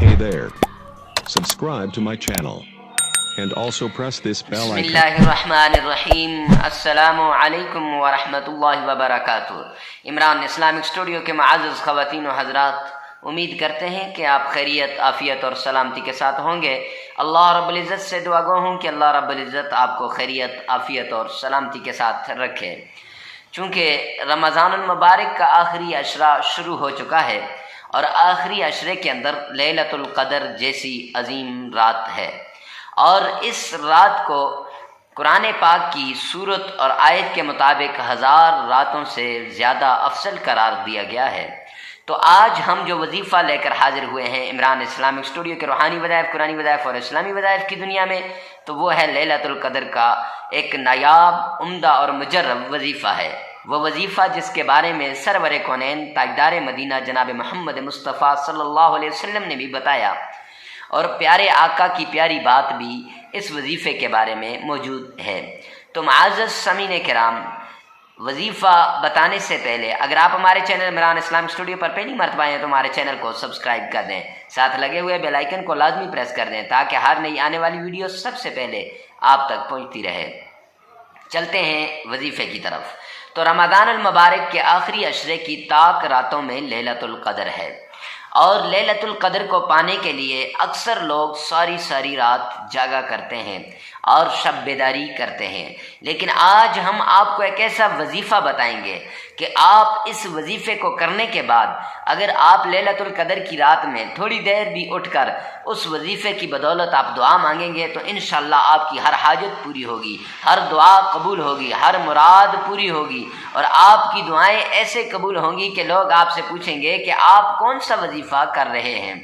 Hey there. Subscribe to my channel. And also press this bell icon. बिस्मिल्लाहिर्रहमानिर्रहीम। अस्सलामु अलैकुम वरहमतुल्लाहि वबरकातुहू। इमरान इस्लामिक स्टूडियो के मुअज़्ज़ज़ ख़वातीन व हज़रात, उम्मीद करते हैं कि आप खैरियत, आफ़ियत और सलामती के साथ होंगे। अल्लाह रब्बुल इज़्ज़त से दुआ गो हूँ कि अल्लाह रब्बुल इज़्ज़त आपको खैरियत, आफ़ियत और सलामती के साथ रखे। चूँकि रमज़ानुल मुबारक का आखिरी अशरा शुरू हो चुका है और आखिरी अशरे के अंदर लैलतुल क़द्र जैसी अजीम रात है, और इस रात को कुरान पाक की सूरत और आयत के मुताबिक 1000 रातों से ज़्यादा अफसल करार दिया गया है। तो आज हम जो वजीफ़ा लेकर हाजिर हुए हैं इमरान इस्लामिक स्टूडियो के रूहानी वज़ाइफ, कुरानी वज़ाइफ और इस्लामी वज़ाइफ की दुनिया में, तो वो है लैलतुल क़द्र का एक नायाब, उम्दा और मुजर्रब वजीफ़ा है। वो वजीफ़ा जिसके बारे में सरवर कौनैन ताजदार मदीना जनाब मोहम्मद मुस्तफ़ा सल्लल्लाहु अलैहि वसल्लम ने भी बताया, और प्यारे आका की प्यारी बात भी इस वजीफ़े के बारे में मौजूद है। तो मुअज़्ज़ज़ सामीन किराम, वजीफ़ा बताने से पहले अगर आप हमारे चैनल इमरान इस्लामिक स्टूडियो पर पहली मरतबा हैं तो हमारे चैनल को सब्सक्राइब कर दें, साथ लगे हुए बेल आइकन को लाजमी प्रेस कर दें ताकि हर नई आने वाली वीडियो सबसे पहले आप तक पहुंचती रहे। चलते हैं वजीफ़े की तरफ। तो रमज़ानुल मुबारक के आखिरी अशरे की ताक रातों में लैलतुल क़द्र है, और लैलतुल क़द्र को पाने के लिए अक्सर लोग सारी सारी रात जागा करते हैं और शब बेदारी करते हैं। लेकिन आज हम आपको एक ऐसा वजीफ़ा बताएंगे कि आप इस वजीफ़े को करने के बाद अगर आप लैलतुल क़द्र की रात में थोड़ी देर भी उठकर उस वजीफ़े की बदौलत आप दुआ मांगेंगे तो इंशाअल्लाह आपकी हर हाजत पूरी होगी, हर दुआ कबूल होगी, हर मुराद पूरी होगी, और आपकी दुआएं ऐसे कबूल होंगी कि लोग आपसे पूछेंगे कि आप कौन सा वजीफ़ा कर रहे हैं।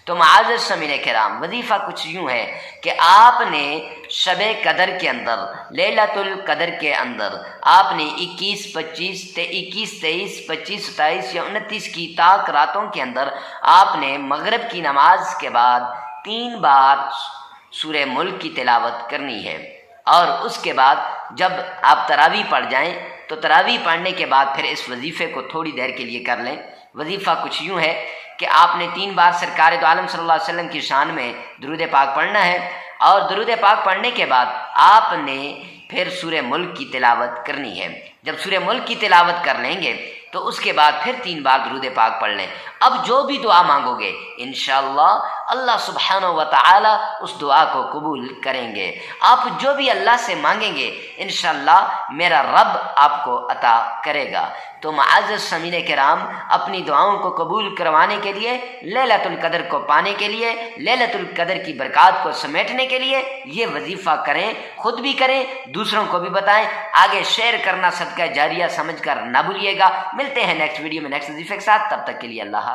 तो मुअज़्ज़ज़ सामीन किराम, वजीफ़ा कुछ यूँ है कि आपने शबे क़द्र के अंदर, लैलतुल क़द्र के अंदर आपने 21, 25, 21, 23, 25, 27 या 29 की ताक रातों के अंदर आपने मगरिब की नमाज के बाद 3 बार सूरह मुल्क की तिलावत करनी है, और उसके बाद जब आप तरावी पढ़ जाएं तो तरावी पढ़ने के बाद फिर इस वजीफ़े को थोड़ी देर के लिए कर लें। वजीफ़ा कुछ यूँ है कि आपने 3 बार सरकार दो आलम सल्लल्लाहु अलैहि वसल्लम की शान में दुरूद पाक पढ़ना है, और दुरूद पाक पढ़ने के बाद आपने फिर सूरह मुल्क की तिलावत करनी है। जब सूरह मुल्क की तिलावत कर लेंगे तो उसके बाद फिर 3 बार दुरूद पाक पढ़ लें। अब जो भी दुआ मांगोगे इंशाअल्लाह अल्लाह सुब्हानहू व तआला उस दुआ को कबूल करेंगे। आप जो भी अल्लाह से मांगेंगे इंशाअल्लाह मेरा रब आपको अता करेगा। तो मुअज़्ज़ज़ सामीन किराम, अपनी दुआओं को कबूल करवाने के लिए, लैलतुल क़द्र को पाने के लिए, लैलतुल क़द्र की बरक़ात को समेटने के लिए ये वजीफ़ा करें, खुद भी करें, दूसरों को भी बताएं, आगे शेयर करना सदका जारिया समझकर ना भूलिएगा। मिलते हैं नेक्स्ट वीडियो में नेक्स्ट वजीफ़े के साथ, तब तक के लिए अल्लाह।